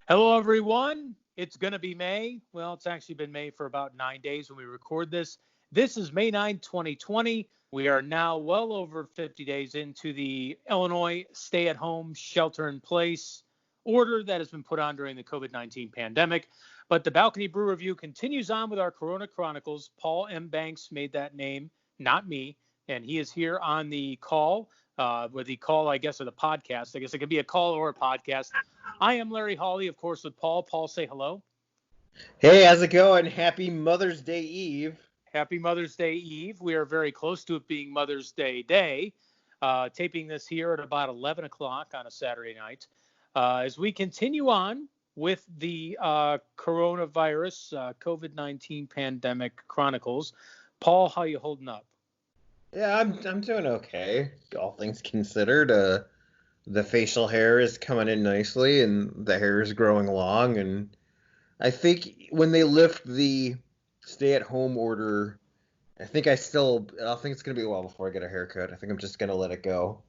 Hello, everyone. It's going to be May. Well, it's actually been May for about 9 days when we record this. This is May 9th, 2020. We are now well over 50 days into the Illinois stay-at-home shelter-in-place order that has been put on during the COVID-19 pandemic. But the Balcony Brew Review continues on with our Corona Chronicles. Paul M. Banks made that name, not me, and he is here on the call. With the call, I guess, or the podcast. I guess it could be a call or a podcast. I am Larry Hawley, of course, with Paul. Paul, say hello. Hey, how's it going? Happy Mother's Day Eve. Happy Mother's Day Eve. We are very close to it being Mother's Day Day. Taping this here at about 11 o'clock on a Saturday night. As we continue on with the coronavirus, COVID-19 pandemic chronicles. Paul, how you holding up? Yeah, I'm doing okay, all things considered. The facial hair is coming in nicely, and the hair is growing long. And I think when they lift the stay-at-home order, I think it's gonna be a while before I get a haircut. I think I'm just gonna let it go.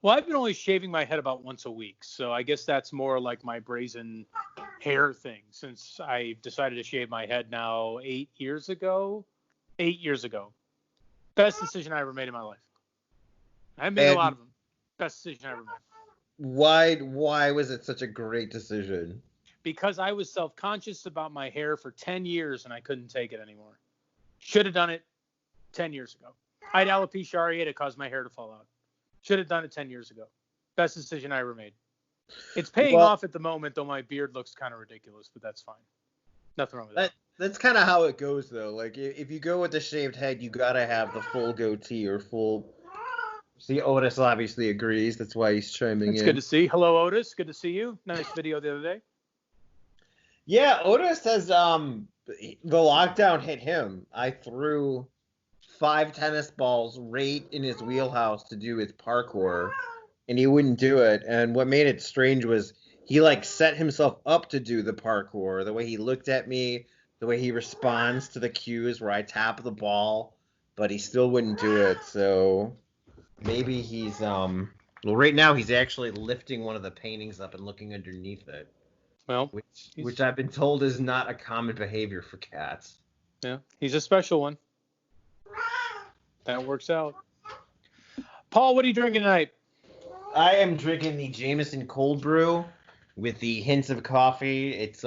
Well, I've been only shaving my head about once a week, so I guess that's more like my brazen hair thing. Since I decided to shave my head now 8 years ago. 8 years ago. Best decision I ever made in my life. I made a lot of them. Best decision I ever made. Why was it such a great decision? Because I was self-conscious about my hair for 10 years and I couldn't take it anymore. Should have done it 10 years ago. I had alopecia areata that caused my hair to fall out. Should have done it 10 years ago. Best decision I ever made. It's paying off at the moment, though my beard looks kind of ridiculous, but that's fine. Nothing wrong with that. That's kind of how it goes, though. Like, if you go with the shaved head, you gotta have the full goatee or full... See, Otis obviously agrees. That's why he's chiming in. It's good to see. Hello, Otis. Good to see you. Nice video the other day. Yeah, Otis says the lockdown hit him. I threw 5 tennis balls right in his wheelhouse to do his parkour, and he wouldn't do it. And what made it strange was he, set himself up to do the parkour. The way he looked at me, the way he responds to the cues where I tap the ball, but he still wouldn't do it. So maybe he's right now he's actually lifting one of the paintings up and looking underneath it. Well, which I've been told is not a common behavior for cats. Yeah, he's a special one. That works out. Paul, what are you drinking tonight? I am drinking the Jameson Cold Brew with the hints of coffee. It's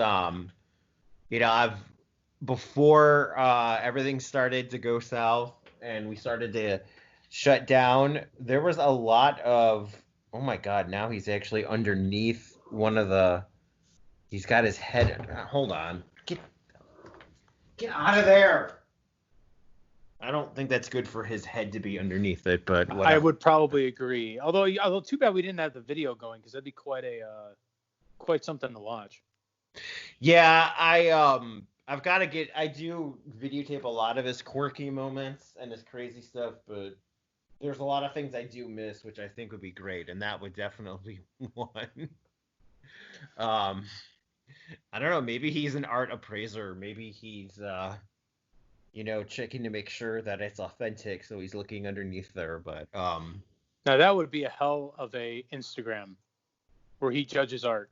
before everything started to go south and we started to shut down, there was a lot of, oh my God, now he's actually underneath one of the, he's got his head, hold on, get out of there. I don't think that's good for his head to be underneath it, but whatever. I would probably agree. Although too bad we didn't have the video going, because that'd be quite something to watch. Yeah, I've got to I do videotape a lot of his quirky moments and his crazy stuff, but there's a lot of things I do miss, which I think would be great, and that would definitely be one. I don't know, maybe he's an art appraiser, maybe he's checking to make sure that it's authentic, so he's looking underneath there, but now that would be a hell of a Instagram where he judges art.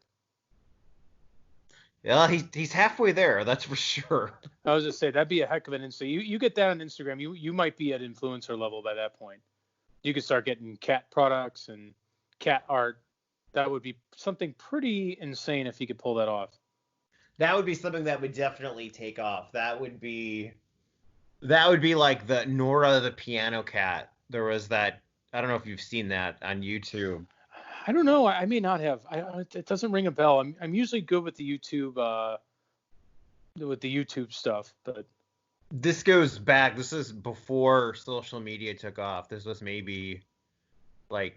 Yeah, he's halfway there, that's for sure. I was just saying that'd be a heck of an Insta. You get that on Instagram, you might be at influencer level by that point. You could start getting cat products and cat art. That would be something pretty insane if you could pull that off. That would be something that would definitely take off. That would be like the Nora the piano cat. There was that, I don't know if you've seen that on YouTube. I don't know. I may not have. It doesn't ring a bell. I'm usually good with the YouTube stuff, but this goes back. This is before social media took off. This was maybe I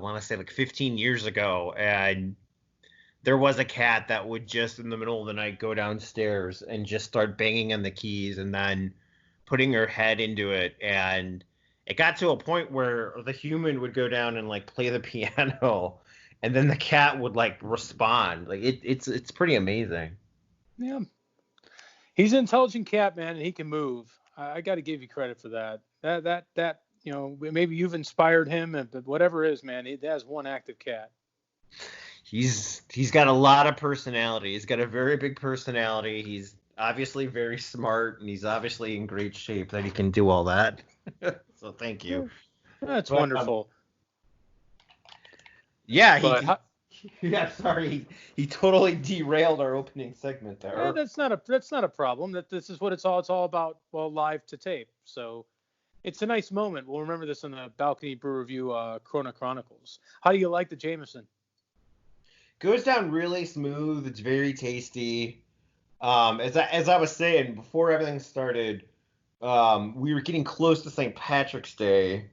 want to say 15 years ago, and there was a cat that would just in the middle of the night go downstairs and just start banging on the keys and then putting her head into it, and it got to a point where the human would go down and play the piano, and then the cat would respond. It's pretty amazing. Yeah, he's an intelligent cat, man, and he can move. I got to give you credit for that. That maybe you've inspired him, but whatever it is, man, that's one active cat. He's got a lot of personality. He's got a very big personality. He's obviously very smart, and he's obviously in great shape that he can do all that. So thank you. That's But wonderful. yeah, But yeah, sorry, he totally derailed our opening segment there. that's not a problem. That this is what it's all about. Well, live to tape. So it's a nice moment. We'll remember this in the Balcony Brew Review Corona Chronicles. How do you like the Jameson? Goes down really smooth. It's very tasty. As I was saying before everything started, we were getting close to St. Patrick's Day,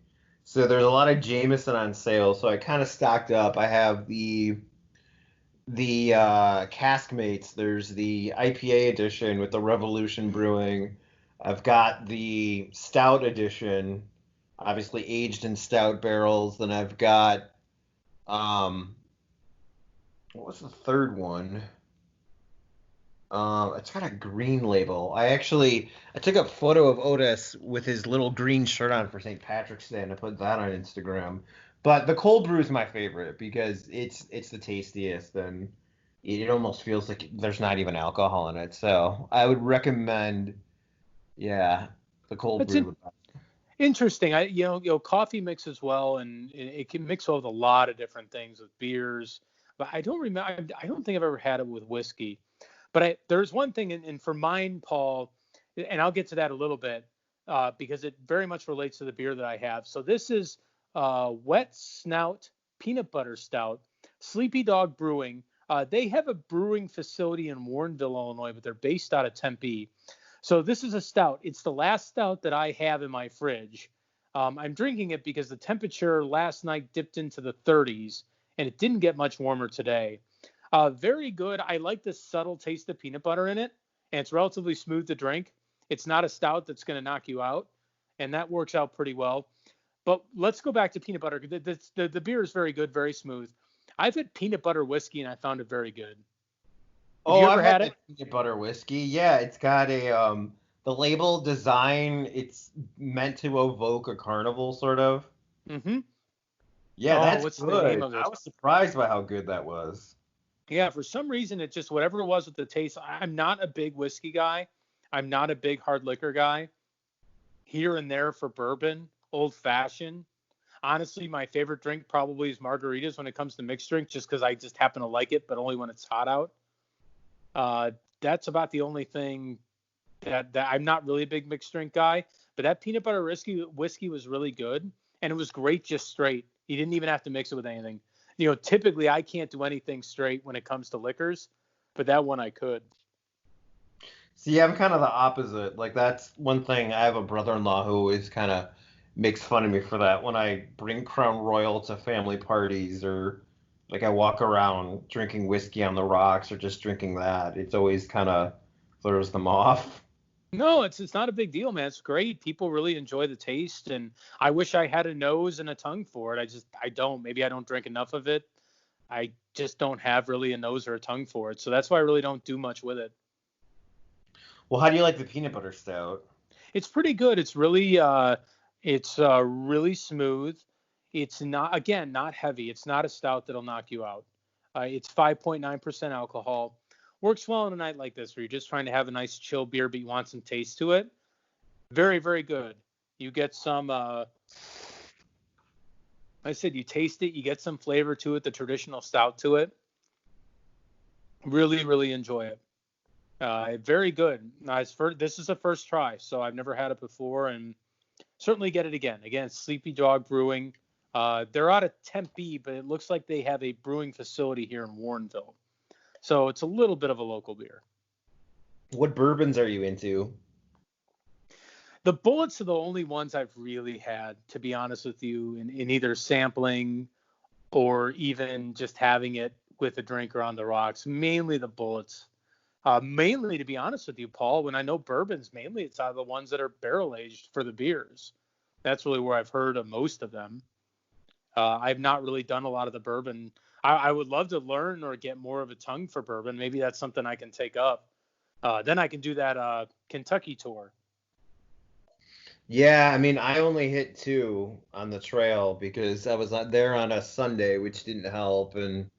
so there's a lot of Jameson on sale. So I kind of stocked up. I have the Caskmates. There's the IPA edition with the Revolution Brewing. I've got the Stout edition, obviously aged in stout barrels. Then I've got what was the third one? It's got a green label. I took a photo of Otis with his little green shirt on for St. Patrick's Day, and I put that on Instagram. But the cold brew is my favorite because it's the tastiest, and it almost feels like there's not even alcohol in it. So I would recommend, yeah, the cold That's brew. interesting. Coffee mixes well, and it can mix well with a lot of different things with beers. But I don't remember. I don't think I've ever had it with whiskey. But there's one thing, and for mine, Paul, and I'll get to that a little bit because it very much relates to the beer that I have. So this is Wet Snout Peanut Butter Stout, Sleepy Dog Brewing. They have a brewing facility in Warrenville, Illinois, but they're based out of Tempe. So this is a stout. It's the last stout that I have in my fridge. I'm drinking it because the temperature last night dipped into the 30s, and it didn't get much warmer today. Very good. I like the subtle taste of peanut butter in it, and it's relatively smooth to drink. It's not a stout that's going to knock you out, and that works out pretty well. But let's go back to peanut butter. The beer is very good, very smooth. I've had peanut butter whiskey, and I found it very good. Have Oh, you ever I've had had the it? peanut butter whiskey. Yeah, it's got a the label design. It's meant to evoke a carnival, sort of. Mm-hmm. Yeah, Oh, that's what's the name good. of I it? was surprised by how good that was. Yeah, for some reason, it just whatever it was with the taste. I'm not a big whiskey guy. I'm not a big hard liquor guy. Here and there for bourbon, old fashioned. Honestly, my favorite drink probably is margaritas when it comes to mixed drink, just because I just happen to like it, but only when it's hot out. Uh, that's about the only thing that I'm not really a big mixed drink guy. But that peanut butter whiskey was really good, and it was great just straight. You didn't even have to mix it with anything. Typically I can't do anything straight when it comes to liquors, but that one I could. See, I'm kind of the opposite. Like that's one thing. I have a brother-in-law who always kind of makes fun of me for that when I bring Crown Royal to family parties or like I walk around drinking whiskey on the rocks or just drinking that. It's always kind of throws them off. No, it's not a big deal, man. It's great. People really enjoy the taste, and I wish I had a nose and a tongue for it. I don't. Maybe I don't drink enough of it. I just don't have really a nose or a tongue for it. So that's why I really don't do much with it. Well, how do you like the peanut butter stout? It's pretty good. It's really smooth. It's not, again, not heavy. It's not a stout that'll knock you out. It's 5.9% alcohol. Works well on a night like this where you're just trying to have a nice chill beer, but you want some taste to it. Very, very good. You get some, I said you taste it, you get some flavor to it, the traditional stout to it. Really, really enjoy it. Very good. Nice. This is a first try, so I've never had it before, and certainly get it again. Again, it's Sleepy Dog Brewing. They're out of Tempe, but it looks like they have a brewing facility here in Warrenville. So it's a little bit of a local beer. What bourbons are you into? The Bullets are the only ones I've really had, to be honest with you, in either sampling or even just having it with a drink or on the rocks. Mainly the Bullets. Mainly, to be honest with you, Paul, when I know bourbons, mainly it's out of the ones that are barrel aged for the beers. That's really where I've heard of most of them. I've not really done a lot of the bourbon. I would love to learn or get more of a tongue for bourbon. Maybe that's something I can take up. Then I can do that Kentucky tour. Yeah, I mean, I only hit two on the trail because I was there on a Sunday, which didn't help, and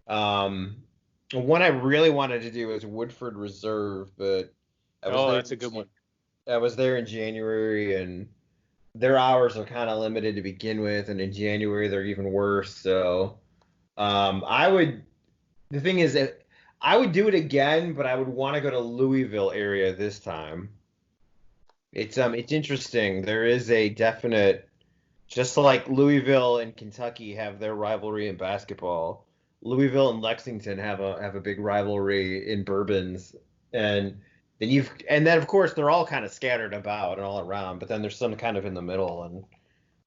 One I really wanted to do was Woodford Reserve, but I was Oh, there. that's a good one. I was there in January, and their hours are kind of limited to begin with, and in January they're even worse. So, I would. The thing is that I would do it again, but I would want to go to Louisville area this time. It's interesting. There is a definite, just like Louisville and Kentucky have their rivalry in basketball. Louisville and Lexington have a big rivalry in bourbons, and then of course they're all kind of scattered about and all around, but then there's some kind of in the middle.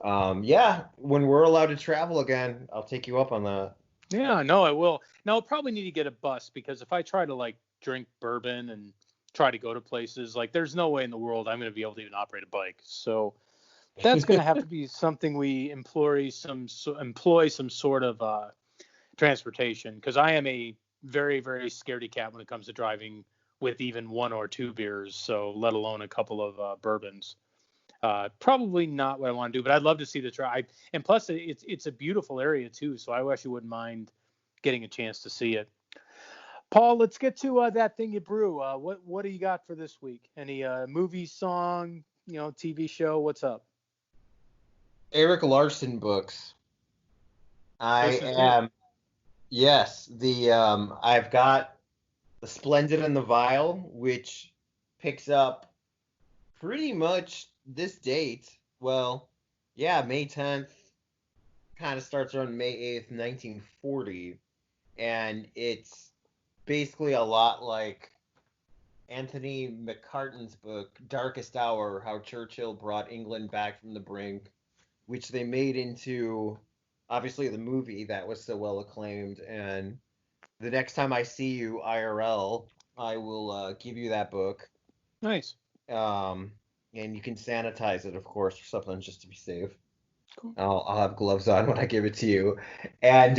And yeah, when we're allowed to travel again, I'll take you up on that. Yeah, no, I will. Now I'll probably need to get a bus because if I try to like drink bourbon and try to go to places, like there's no way in the world I'm going to be able to even operate a bike. So that's going to have to be something we employ some sort of transportation because I am a very very scaredy cat when it comes to driving with even one or two beers. So let alone a couple of bourbons. Probably not what I want to do, but I'd love to see the try. And plus, it's a beautiful area too, so I actually wouldn't mind getting a chance to see it. Paul, let's get to that thing you brew. What do you got for this week? Any movie, song, TV show? What's up? Eric Larson books. I This is it. am Yes, the I've got The Splendid and the Vile, which picks up pretty much this date. Well, yeah, May 10th, kind of starts around May 8th, 1940, and it's basically a lot like Anthony McCartan's book, Darkest Hour, How Churchill Brought England Back from the Brink, which they made into obviously the movie that was so well acclaimed. And the next time I see you IRL, I will give you that book. Nice. Um, and you can sanitize it, of course, or something just to be safe. Cool. I'll have gloves on when I give it to you. And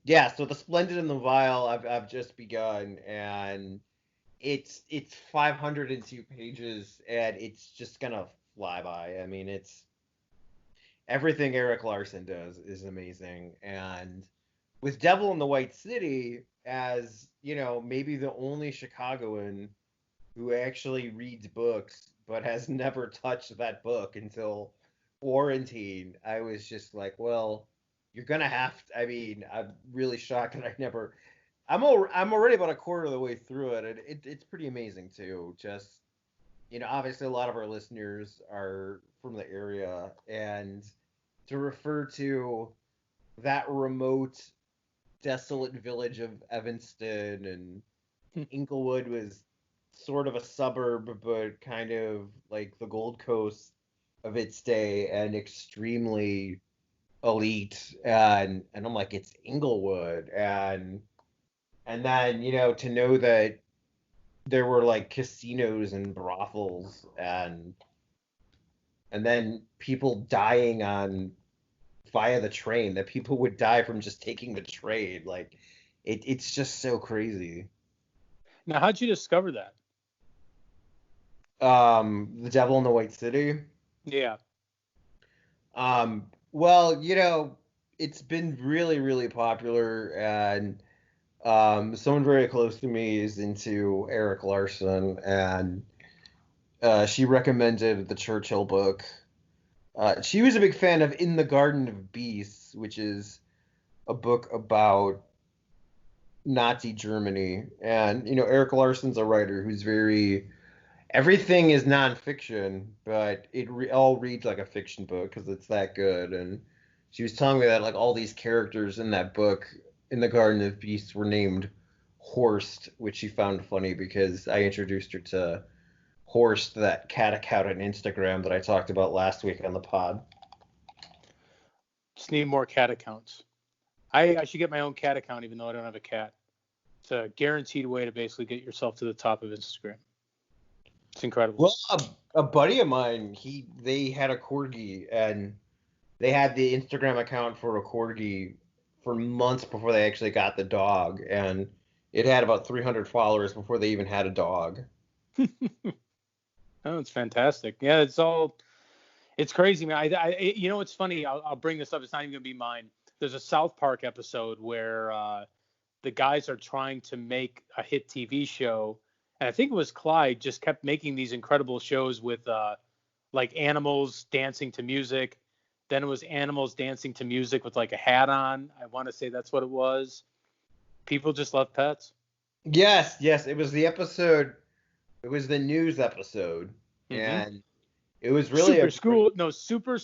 yeah, so The Splendid and the Vile, I've just begun, and it's 502 pages, and it's just gonna fly by. I mean, it's everything Eric Larson does is amazing, and with Devil in the White City as, maybe the only Chicagoan who actually reads books but has never touched that book until quarantine, I was just like, well, you're gonna have to, I mean, I'm really shocked that I never. I'm already about a quarter of the way through it, and it's pretty amazing too. Just, obviously a lot of our listeners are from the area, and to refer to that remote desolate village of Evanston, and Inglewood was sort of a suburb, but kind of like the Gold Coast of its day, and extremely elite. And I'm like, it's Inglewood, and then to know that there were like casinos and brothels, and then people dying on via the train, that people would die from just taking the train. Like, it's just so crazy. Now, how'd you discover that? The Devil in the White City. Yeah. Well, it's been really, really popular, and someone very close to me is into Eric Larson, and she recommended the Churchill book. She was a big fan of In the Garden of Beasts, which is a book about Nazi Germany. And, Eric Larson's a writer who's very, everything is nonfiction, but all reads like a fiction book because it's that good. And she was telling me that, like, all these characters in that book, In the Garden of Beasts, were named Horst, which she found funny because I introduced her to Horst, that cat account on Instagram that I talked about last week on the pod. Just need more cat accounts. I should get my own cat account even though I don't have a cat. It's a guaranteed way to basically get yourself to the top of Instagram. It's incredible. Well, a buddy of mine, they had a corgi, and they had the Instagram account for a corgi for months before they actually got the dog, and it had about 300 followers before they even had a dog. Oh, it's fantastic. Yeah, it's crazy, man. It's funny. I'll bring this up. It's not even gonna be mine. There's a South Park episode where the guys are trying to make a hit TV show. And I think it was Clyde just kept making these incredible shows with like animals dancing to music. Then it was animals dancing to music with like a hat on. I want to say that's what it was. People just love pets. Yes, yes, it was the episode. It was the news episode, Mm-hmm. and it was really a great. Super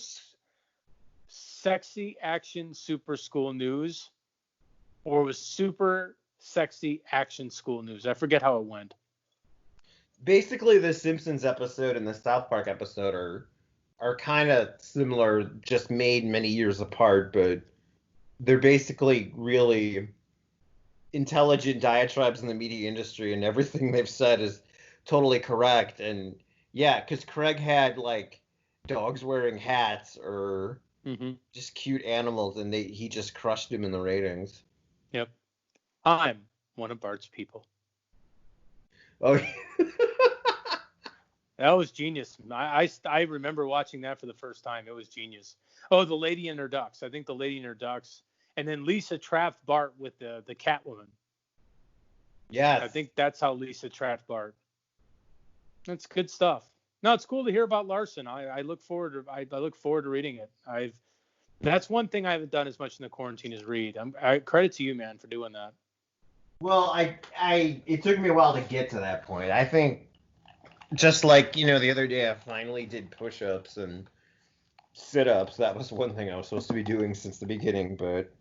sexy action super school news, or it was super sexy action school news. I forget how it went. Basically, the Simpsons episode and the South Park episode are kind of similar, just made many years apart, but they're basically really intelligent diatribes in the media industry, and everything they've said is totally correct. And yeah, because Craig had like dogs wearing hats or Mm-hmm. just cute animals, and he just crushed him in the ratings. Yep. I'm one of Bart's people. Oh, That was genius. I remember watching that for the first time. It was genius. Oh, the lady and her ducks. I think the lady and her ducks. And then Lisa trapped Bart with the Catwoman. yes. I think that's how Lisa trapped Bart. That's good stuff. No, it's cool to hear about Larson. I look forward to reading it. That's one thing I haven't done as much in the quarantine is read. I credit to you, man, for doing that. Well, it took me a while to get to that point. I think just like, the other day I finally did push-ups and sit-ups. That was one thing I was supposed to be doing since the beginning, but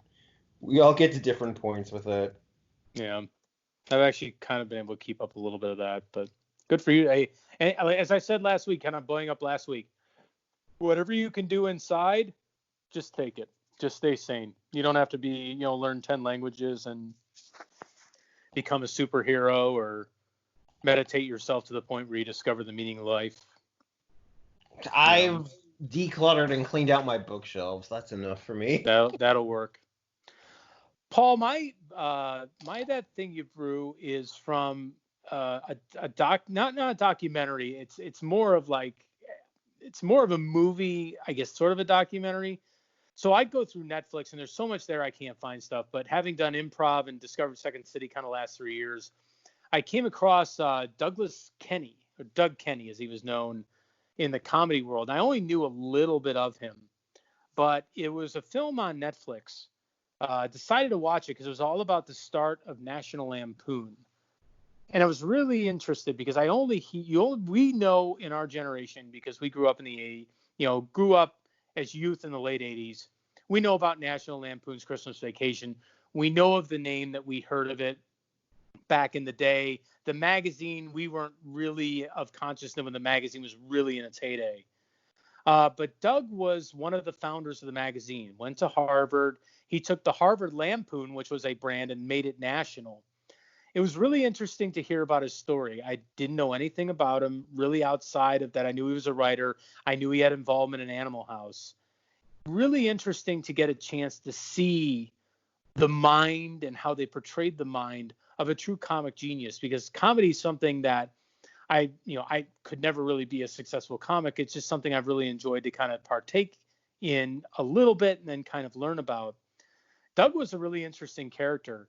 we all get to different points with it. Yeah, I've actually kind of been able to keep up a little bit of that, but good for you. And as I said last week, kind of blowing up last week, whatever you can do inside, just take it. Just stay sane. You don't have to be, learn 10 languages and become a superhero or meditate yourself to the point where you discover the meaning of life. I've decluttered and cleaned out my bookshelves. That's enough for me. That'll work. Paul, my that thing you brew is from a doc, not a documentary. It's more of a movie, I guess, sort of a documentary. So I go through Netflix and there's so much there I can't find stuff. But having done improv and discovered Second City kind of last 3 years, I came across Douglas Kenny, or Doug Kenny as he was known in the comedy world. I only knew a little bit of him, but it was a film on Netflix. Decided to watch it because it was all about the start of National Lampoon. And I was really interested because we know in our generation, because we grew up as youth in the late 80s, we know about National Lampoon's Christmas Vacation. We know of the name, that we heard of it back in the day. The magazine, we weren't really of consciousness when the magazine was really in its heyday. But Doug was one of the founders of the magazine, went to Harvard. He took the Harvard Lampoon, which was a brand, and made it national. It was really interesting to hear about his story. I didn't know anything about him really outside of that. I knew he was a writer. I knew he had involvement in Animal House. Really interesting to get a chance to see the mind and how they portrayed the mind of a true comic genius, because comedy is something that I could never really be a successful comic. It's just something I've really enjoyed to kind of partake in a little bit and then kind of learn about. Doug was a really interesting character.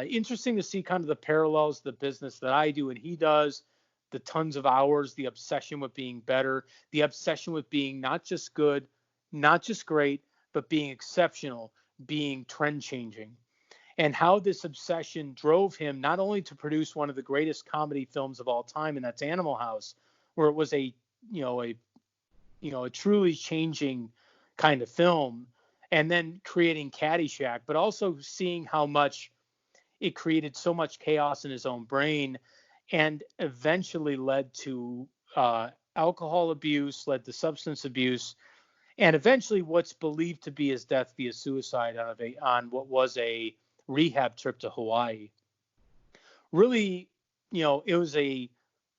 Interesting to see kind of the parallels, the business that I do and he does, the tons of hours, the obsession with being better, the obsession with being not just good, not just great, but being exceptional, being trend changing, and how this obsession drove him not only to produce one of the greatest comedy films of all time, and that's Animal House, where it was a truly changing kind of film, and then creating Caddyshack, but also seeing how much it created so much chaos in his own brain, and eventually led to alcohol abuse, led to substance abuse, and eventually what's believed to be his death via suicide on what was a rehab trip to Hawaii. Really, it was a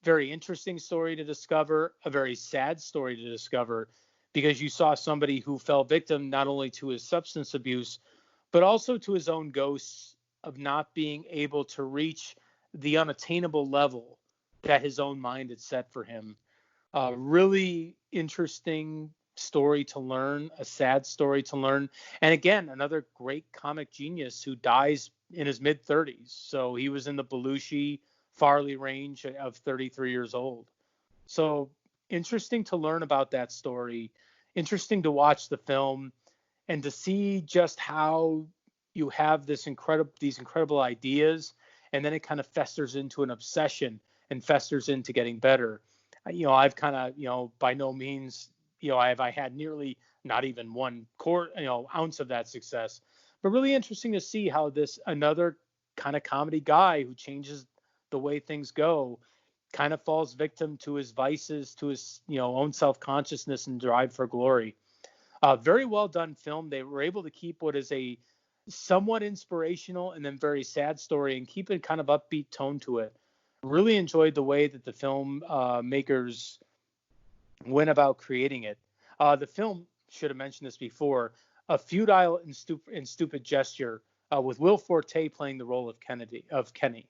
very interesting story to discover, a very sad story to discover, because you saw somebody who fell victim not only to his substance abuse, but also to his own ghosts of not being able to reach the unattainable level that his own mind had set for him. Really interesting story to learn, a sad story to learn. And again, another great comic genius who dies in his mid 30s. So he was in the Belushi Farley range of 33 years old. So interesting to learn about that story, interesting to watch the film and to see just how you have these incredible ideas, and then it kind of festers into an obsession and festers into getting better. I've kind of, by no means, have I had nearly not even one ounce of that success, but really interesting to see how this another kind of comedy guy who changes the way things go kind of falls victim to his vices, to his own self-consciousness and drive for glory. Very well done film. They were able to keep what is a somewhat inspirational and then very sad story and keep it kind of upbeat tone to it. Really enjoyed the way that the film makers went about creating it. The film, should have mentioned this before, a futile and stupid gesture with Will Forte playing the role of Kenny.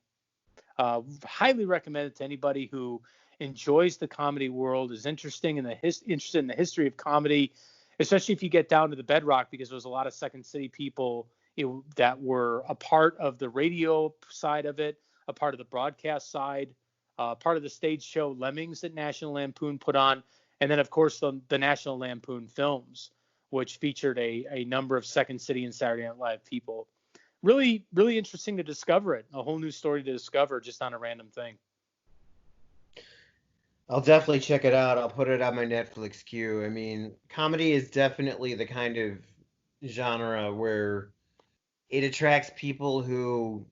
Highly recommended to anybody who enjoys the comedy world, is interested in the history of comedy, especially if you get down to the bedrock, because there's a lot of Second City people that were a part of the radio side of it, a part of the broadcast side, part of the stage show Lemmings that National Lampoon put on, and then of course the National Lampoon films, which featured a number of Second City and Saturday Night Live people. Really, really interesting to discover it. A whole new story to discover just on a random thing. I'll definitely check it out. I'll put it on my Netflix queue. I mean, comedy is definitely the kind of genre where it attracts people who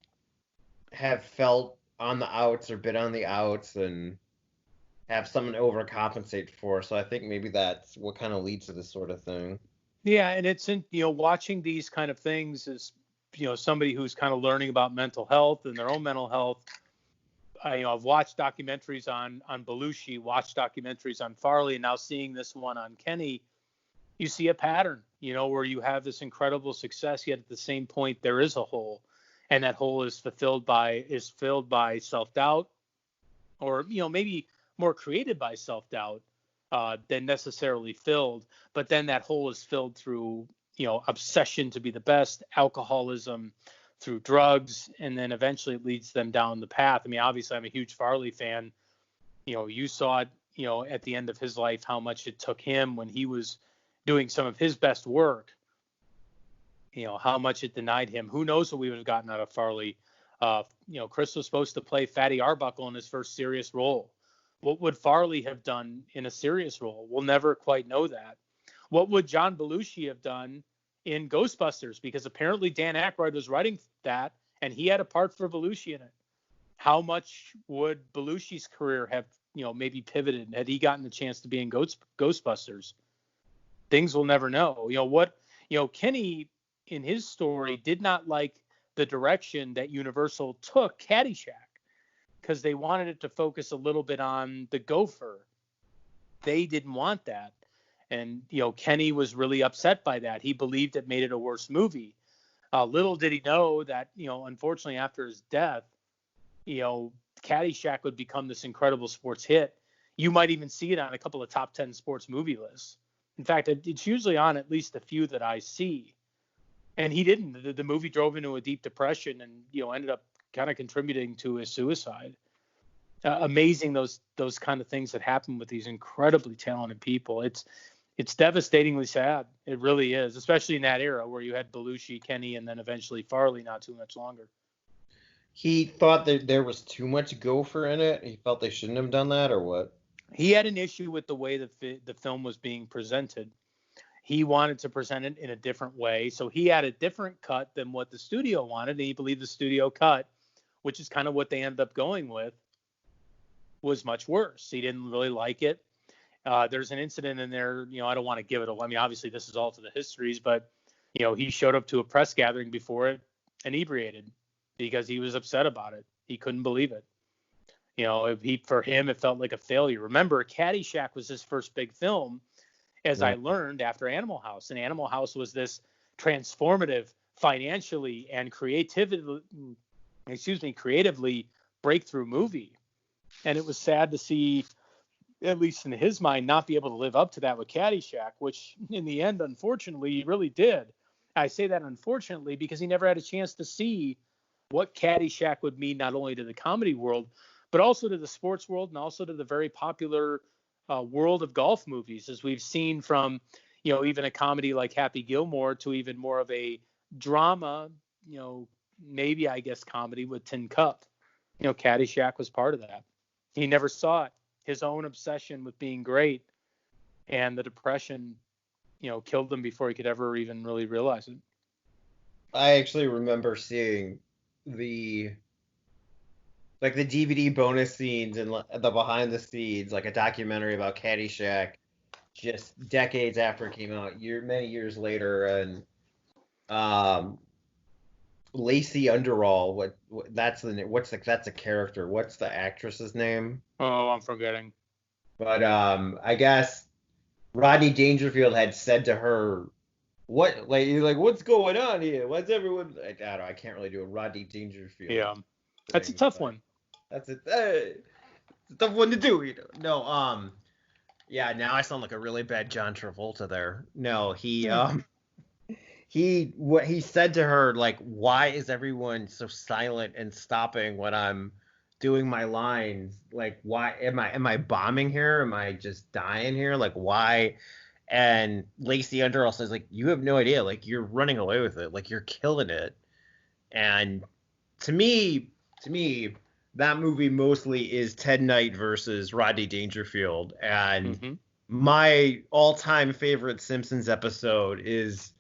have felt on the outs or been on the outs and have something to overcompensate for. So I think maybe that's what kind of leads to this sort of thing. Yeah, and it's in watching these kind of things as somebody who's kind of learning about mental health and their own mental health. I've watched documentaries on Belushi, watched documentaries on Farley, and now seeing this one on Kenny, you see a pattern, where you have this incredible success, yet at the same point there is a hole, and that hole is filled by self-doubt, or maybe more created by self-doubt than necessarily filled. But then that hole is filled through obsession to be the best, alcoholism, through drugs, and then eventually it leads them down the path. I mean, obviously, I'm a huge Farley fan. You saw it, at the end of his life, how much it took him when he was doing some of his best work. How much it denied him. Who knows what we would have gotten out of Farley? Chris was supposed to play Fatty Arbuckle in his first serious role. What would Farley have done in a serious role? We'll never quite know that. What would John Belushi have done in Ghostbusters? Because apparently Dan Aykroyd was writing that, and he had a part for Belushi in it. How much would Belushi's career have, maybe pivoted had he gotten the chance to be in Ghostbusters? Things we'll never know. Kenny in his story did not like the direction that Universal took Caddyshack, because they wanted it to focus a little bit on the gopher. They didn't want that. And, Kenny was really upset by that. He believed it made it a worse movie. Little did he know that, unfortunately after his death, Caddyshack would become this incredible sports hit. You might even see it on a couple of top 10 sports movie lists. In fact, it's usually on at least a few that I see. And he didn't. The movie drove into a deep depression and, ended up kind of contributing to his suicide. Amazing those kind of things that happen with these incredibly talented people. It's devastatingly sad. It really is, especially in that era where you had Belushi, Kenny, and then eventually Farley not too much longer. He thought that there was too much gopher in it. He felt they shouldn't have done that, or what? He had an issue with the way the film was being presented. He wanted to present it in a different way. So he had a different cut than what the studio wanted. And he believed the studio cut, which is kind of what they ended up going with, was much worse. He didn't really like it. There's an incident in there, I don't want to give it away. I mean, obviously this is all to the histories, but, he showed up to a press gathering before it inebriated because he was upset about it. He couldn't believe it. For him, it felt like a failure. Remember, Caddyshack was his first big film, as I learned after Animal House. And Animal House was this transformative financially and creatively breakthrough movie. And it was sad to see at least in his mind, not be able to live up to that with Caddyshack, which in the end, unfortunately, he really did. I say that unfortunately because he never had a chance to see what Caddyshack would mean not only to the comedy world, but also to the sports world and also to the very popular world of golf movies, as we've seen from, even a comedy like Happy Gilmore to even more of a drama, maybe I guess comedy with Tin Cup. Caddyshack was part of that. He never saw it. His own obsession with being great and the depression, killed him before he could ever even really realize it. I actually remember seeing the the DVD bonus scenes and the behind the scenes, like a documentary about Caddyshack, just decades after it came out, many years later, and um, Lacey Underall, that's a character. What's the actress's name? Oh, I'm forgetting. But I guess Rodney Dangerfield had said to her, "What, what's going on here? What's everyone?" I don't know. I can't really do a Rodney Dangerfield. Yeah, that's a tough one. That's it's a tough one to do. No, yeah. Now I sound like a really bad John Travolta there. No, what he said to her, like, why is everyone so silent and stopping when I'm doing my lines? Like, why am I bombing here? Am I just dying here? Like, why? And Lacey Underall says, like, you have no idea. Like, you're running away with it. Like, you're killing it. And to me, that movie mostly is Ted Knight versus Rodney Dangerfield. And my all-time favorite Simpsons episode is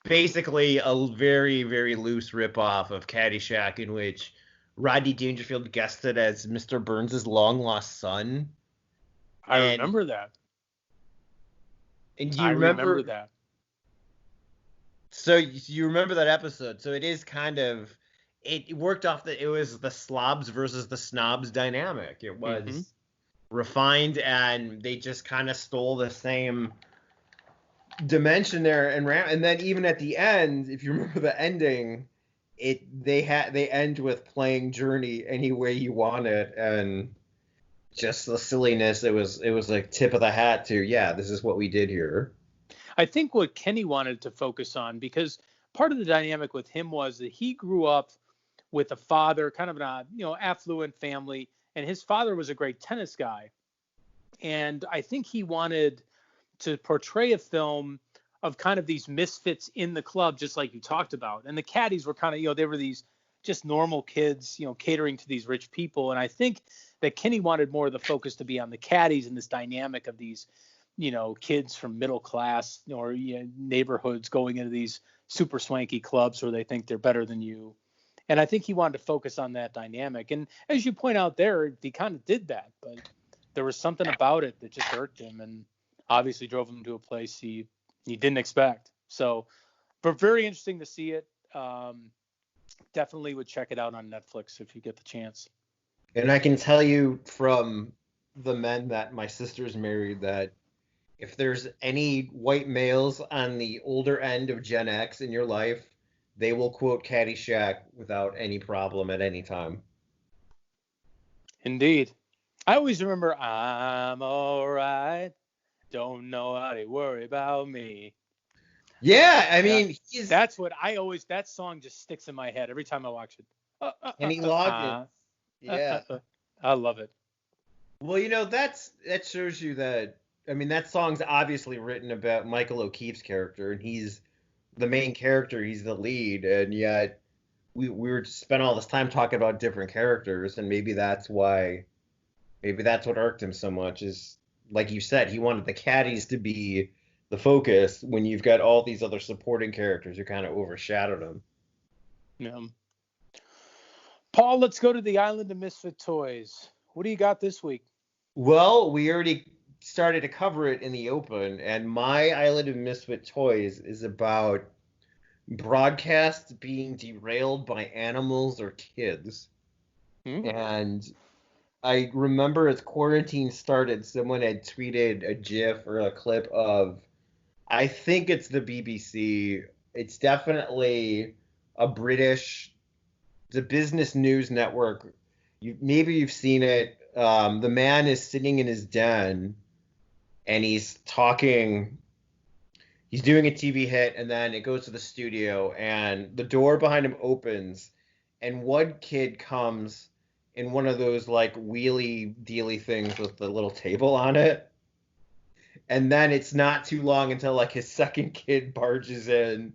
basically a very, very loose ripoff of Caddyshack, in which Rodney Dangerfield guested as Mr. Burns' long-lost son. I remember that. And you remember that. So you remember that episode. So it is kind of, it worked off it was the slobs versus the snobs dynamic. It was refined, and they just kind of stole the same dimension there, and then even at the end, if you remember the ending, they end with playing Journey any way you want it, and just the silliness. It was like tip of the hat to, yeah, this is what we did here. I think what Kenny wanted to focus on, because part of the dynamic with him was that he grew up with a father, kind of an affluent family, and his father was a great tennis guy, and I think he wanted to portray a film of kind of these misfits in the club, just like you talked about. And the caddies were kind of, they were these just normal kids, catering to these rich people. And I think that Kenny wanted more of the focus to be on the caddies and this dynamic of these, kids from middle class or neighborhoods going into these super swanky clubs where they think they're better than you. And I think he wanted to focus on that dynamic. And as you point out there, he kind of did that, but there was something about it that just irked him and obviously drove him to a place he didn't expect. So, but very interesting to see it. Definitely would check it out on Netflix if you get the chance. And I can tell you from the men that my sister's married that if there's any white males on the older end of Gen X in your life, they will quote Caddyshack without any problem at any time. Indeed. I always remember, I'm all right. Don't know how to worry about me. Yeah, I mean, that's what that song just sticks in my head every time I watch it. Kenny Loggins. Yeah. I love it. Well, that shows you that, I mean, that song's obviously written about Michael O'Keefe's character, and he's the main character, he's the lead, and yet we were spent all this time talking about different characters, and maybe that's what irked him so much, is, like you said, he wanted the caddies to be the focus when you've got all these other supporting characters who kind of overshadowed him. Yeah. Paul, let's go to the Island of Misfit Toys. What do you got this week? Well, we already started to cover it in the open, and my Island of Misfit Toys is about broadcasts being derailed by animals or kids. And I remember as quarantine started, someone had tweeted a GIF or a clip of, I think it's the BBC. It's definitely the Business News Network. Maybe you've seen it. the man is sitting in his den and he's talking. He's doing a TV hit, and then it goes to the studio, and the door behind him opens, and one kid comes in one of those like wheelie dealy things with the little table on it. And then it's not too long until like his second kid barges in,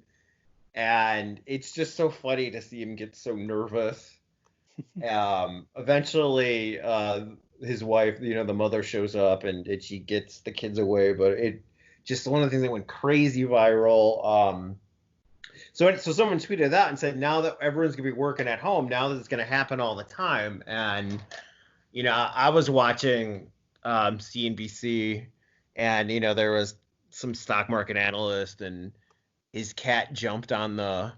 and it's just so funny to see him get so nervous. Eventually, his wife, the mother shows up and she gets the kids away, but it just one of the things that went crazy viral. So someone tweeted that and said, now that everyone's gonna be working at home, now that it's gonna happen all the time, and I was watching CNBC, and there was some stock market analyst, and his cat jumped on the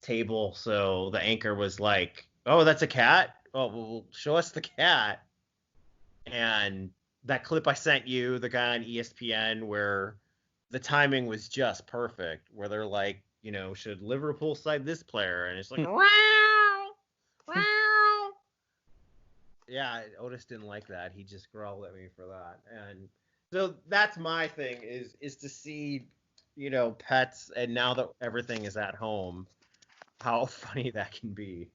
table, so the anchor was like, "Oh, that's a cat? Oh, well, show us the cat." And that clip I sent you, the guy on ESPN, where the timing was just perfect, where they're like, should Liverpool side this player? And it's like, wow, wow. Yeah, Otis didn't like that. He just growled at me for that. And so that's my thing is to see, pets, and now that everything is at home, how funny that can be.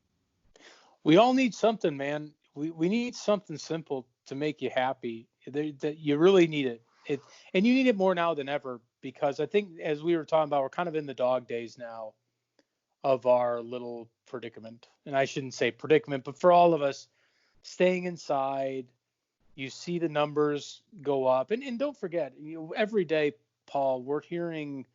We all need something, man. We need something simple to make you happy. That you really need it. And you need it more now than ever, because I think, as we were talking about, we're kind of in the dog days now of our little predicament. And I shouldn't say predicament, but for all of us, staying inside, you see the numbers go up. And don't forget, every day, Paul, we're hearing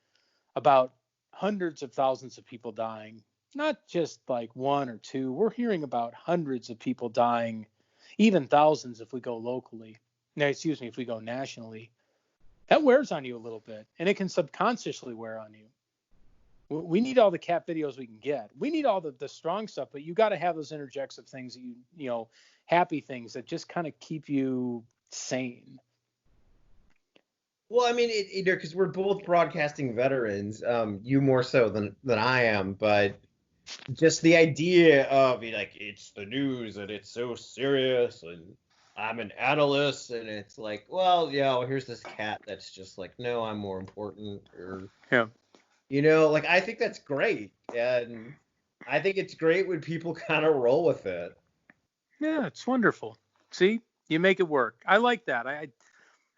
about hundreds of thousands of people dying. Not just like one or two. We're hearing about hundreds of people dying, even thousands if we go locally. No, excuse me, if we go nationally. That wears on you a little bit, and it can subconsciously wear on you. We need all the cat videos we can get. We need all the strong stuff, but you got to have those interjects of things that happy things that just kind of keep you sane. Well, I mean, because we're both broadcasting veterans, you more so than I am, but just the idea of like it's the news and it's so serious, and I'm an analyst, and it's like, well, yeah, well, here's this cat that's just like, no, I'm more important, or Yeah. like I think that's great, and I think it's great when people kind of roll with it. Yeah, it's wonderful. See, you make it work. I like that.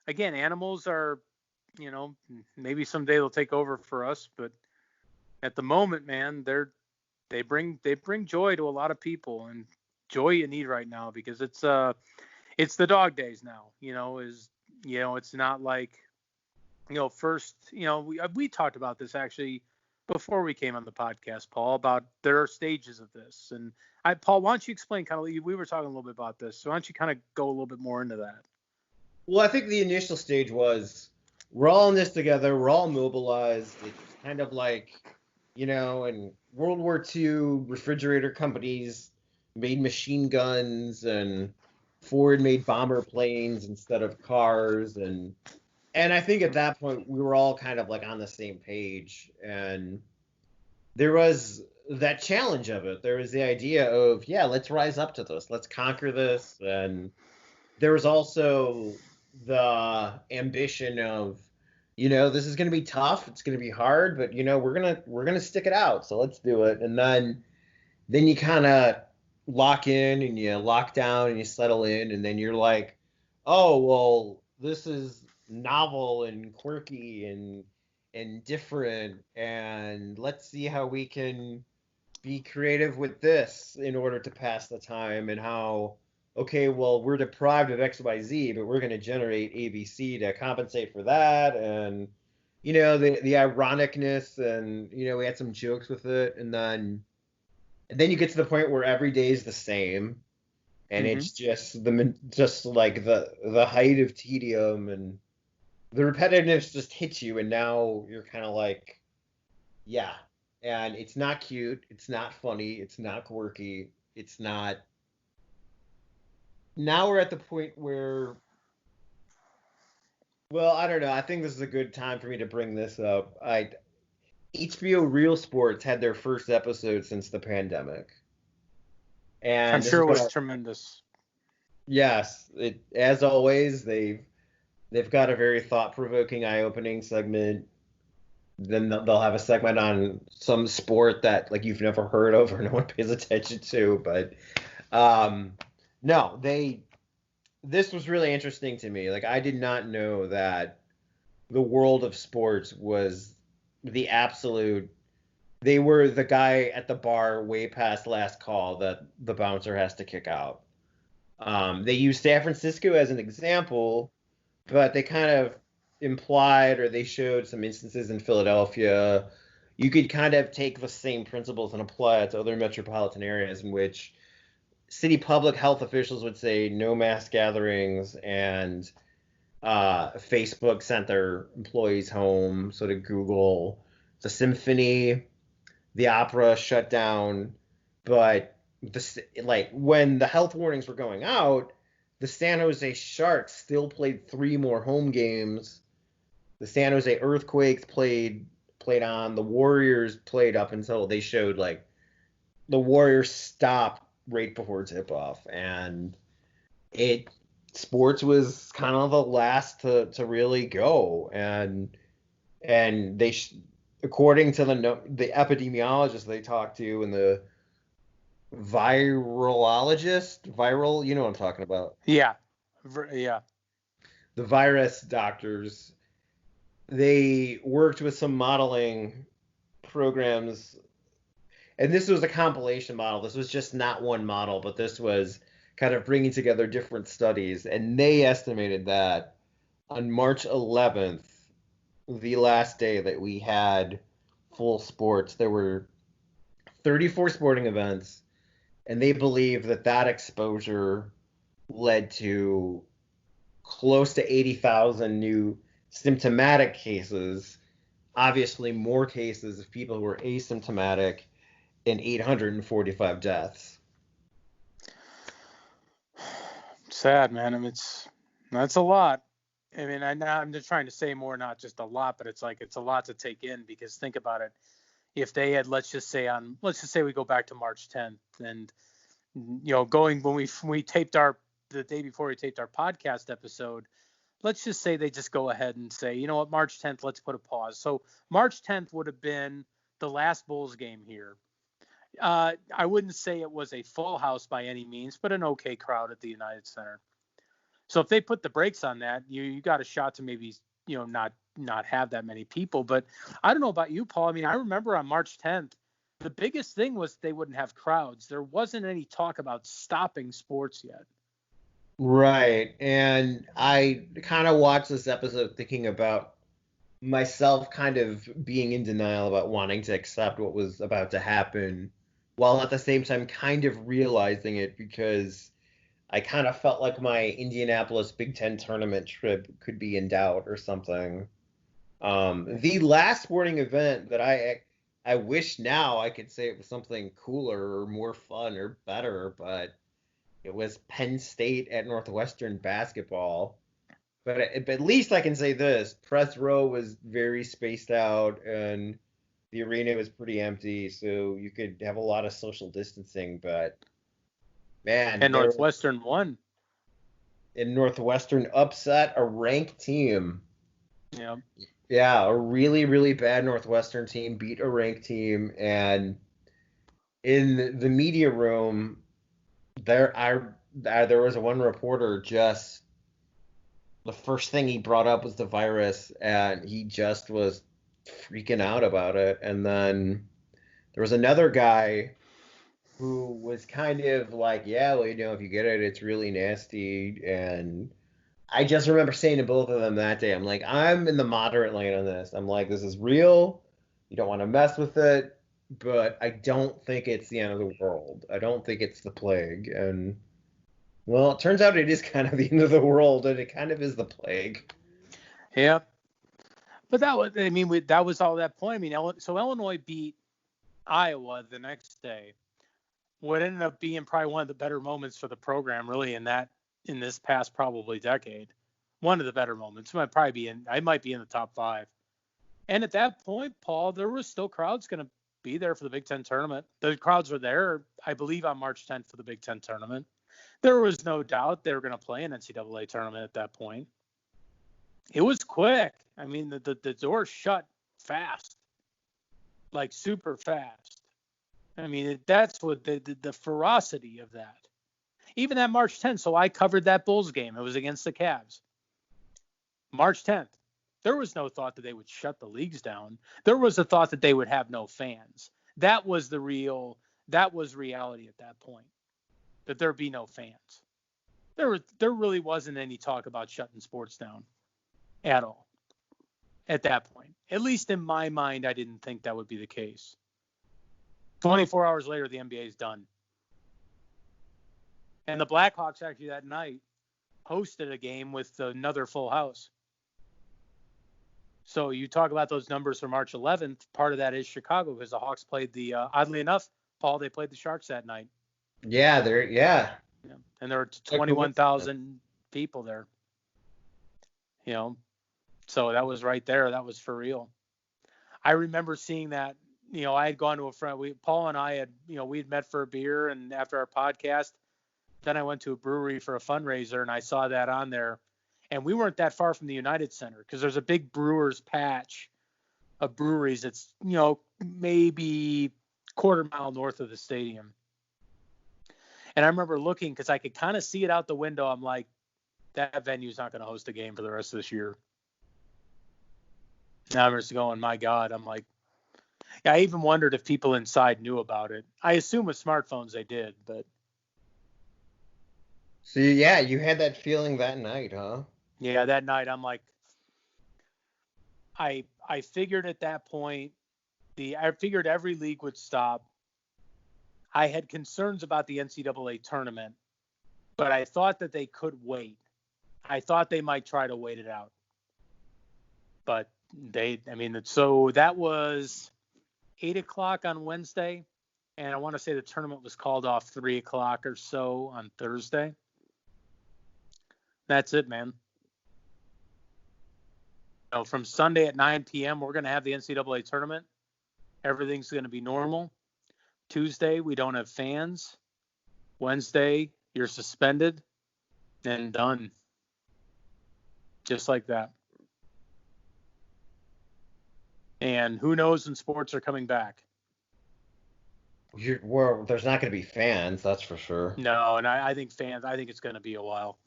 Again, animals are, maybe someday they'll take over for us, but at the moment, man, they bring joy to a lot of people, and joy you need right now, because it's the dog days now. It's not like, first, we talked about this actually before we came on the podcast, Paul, about there are stages of this. And Paul, why don't you explain kind of, we were talking a little bit about this, so why don't you kind of go a little bit more into that? Well, I think the initial stage was we're all in this together, we're all mobilized. It's kind of like, in World War II, refrigerator companies made machine guns, and Ford made bomber planes instead of cars, and I think at that point we were all kind of like on the same page, and there was that challenge of it. There was the idea of, yeah, let's rise up to this, let's conquer this, and there was also the ambition of, this is going to be tough, it's going to be hard, but we're going to stick it out, so let's do it. And then you kind of lock in and you lock down and you settle in, and then you're like, oh, well, this is novel and quirky and different, and let's see how we can be creative with this in order to pass the time, and how, okay, well, we're deprived of XYZ, but we're going to generate ABC to compensate for that. And, the ironicness, and, we had some jokes with it. And then you get to the point where every day is the same. And it's just like the height of tedium, and the repetitiveness just hits you. And now you're kind of like, yeah. And it's not cute. It's not funny. It's not quirky. It's not. Now we're at the point where, well, I don't know. I think this is a good time for me to bring this up. HBO Real Sports had their first episode since the pandemic, I'm and this sure is it what was tremendous. Yes, as always, they've got a very thought-provoking, eye-opening segment. Then they'll have a segment on some sport that like you've never heard of or no one pays attention to. But um, no, this was really interesting to me. Like I did not know that the world of sports was the absolute. They were the guy at the bar way past last call that the bouncer has to kick out. They use San Francisco as an example, but they kind of implied or they showed some instances in Philadelphia. You could kind of take the same principles and apply it to other metropolitan areas in which city public health officials would say no mass gatherings and Facebook sent their employees home. So did Google. The symphony, the opera shut down, but like when the health warnings were going out, the San Jose Sharks still played 3 more home games. The San Jose Earthquakes played on. The Warriors played up until they showed like the Warriors stopped right before tip off, and it sports was kind of the last to really go, and according to the epidemiologist they talked to and the viral, you know what I'm talking about. Yeah. Yeah. The virus doctors, they worked with some modeling programs, and this was a compilation model. This was just not one model, but this was kind of bringing together different studies, and they estimated that on March 11th, the last day that we had full sports, there were 34 sporting events, and they believe that that exposure led to close to 80,000 new symptomatic cases, obviously more cases of people who were asymptomatic, and 845 deaths. Sad, man. I mean, that's a lot. I mean, I'm just trying to say more, not just a lot, but it's like it's a lot to take in because think about it. If they had, let's just say we go back to March 10th, and going when we taped the day before we taped our podcast episode, let's just say they just go ahead and say, you know what, March 10th, let's put a pause. So March 10th would have been the last Bulls game here. I wouldn't say it was a full house by any means, but an okay crowd at the United Center. So if they put the brakes on that, you got a shot to maybe not have that many people. But I don't know about you, Paul. I mean, I remember on March 10th, the biggest thing was they wouldn't have crowds. There wasn't any talk about stopping sports yet. Right. And I kind of watched this episode thinking about myself kind of being in denial about wanting to accept what was about to happen, while at the same time kind of realizing it because I kind of felt like my Indianapolis Big Ten tournament trip could be in doubt or something. The last sporting event that I wish now I could say it was something cooler or more fun or better, but it was Penn State at Northwestern basketball. But at least I can say this: press row was very spaced out, and the arena was pretty empty, so you could have a lot of social distancing. But man, And Northwestern won. In Northwestern upset a ranked team. Yeah. Yeah, a really, really bad Northwestern team beat a ranked team, and in the media room, there was one reporter just the first thing he brought up was the virus, and he just was freaking out about it. And then there was another guy who was kind of like, yeah, well, if you get it, it's really nasty. And I just remember saying to both of them that day, I'm like, I'm in the moderate lane on this. I'm like, this is real. You don't want to mess with it, but I don't think it's the end of the world. I don't think it's the plague. And well, it turns out it is kind of the end of the world, and it kind of is the plague. Yeah. But that was all that point. I mean, so Illinois beat Iowa the next day. What ended up being probably one of the better moments for the program, really, in this past probably decade. One of the better moments. I might be in the top 5. And at that point, Paul, there was still crowds going to be there for the Big Ten tournament. The crowds were there, I believe, on March 10th for the Big Ten tournament. There was no doubt they were going to play an NCAA tournament at that point. It was quick. I mean, the door shut fast, like super fast. I mean, that's what the ferocity of that. Even that March 10th, so I covered that Bulls game. It was against the Cavs. March 10th. There was no thought that they would shut the leagues down. There was a thought that they would have no fans. That was reality at that point, that there'd be no fans. There really wasn't any talk about shutting sports down at all at that point. At least in my mind, I didn't think that would be the case. 24 hours later, the NBA is done. And the Blackhawks actually that night hosted a game with another full house. So you talk about those numbers for March 11th. Part of that is Chicago because the Hawks played oddly enough, Paul, they played the Sharks that night. Yeah, yeah. And there were 21,000 people there. So that was right there. That was for real. I remember seeing that. I had gone to a friend. Paul and I had, we had met for a beer, and after our podcast, then I went to a brewery for a fundraiser, and I saw that on there. And we weren't that far from the United Center because there's a big Brewers patch of breweries. It's, maybe quarter mile north of the stadium. And I remember looking because I could kind of see it out the window. I'm like, that venue's not going to host a game for the rest of this year. Now I'm just going, my God. I'm like, I even wondered if people inside knew about it. I assume with smartphones they did, but. So, yeah, you had that feeling that night, huh? Yeah, that night I'm like, I figured at that point, I figured every league would stop. I had concerns about the NCAA tournament, but I thought that they could wait. I thought they might try to wait it out. But so that was 8 o'clock on Wednesday, and I want to say the tournament was called off 3 o'clock or so on Thursday. That's it, man. From Sunday at 9 p.m., we're going to have the NCAA tournament. Everything's going to be normal. Tuesday, we don't have fans. Wednesday, you're suspended and done. Just like that. And who knows when sports are coming back? Well, there's not going to be fans, that's for sure. No, and I think it's going to be a while.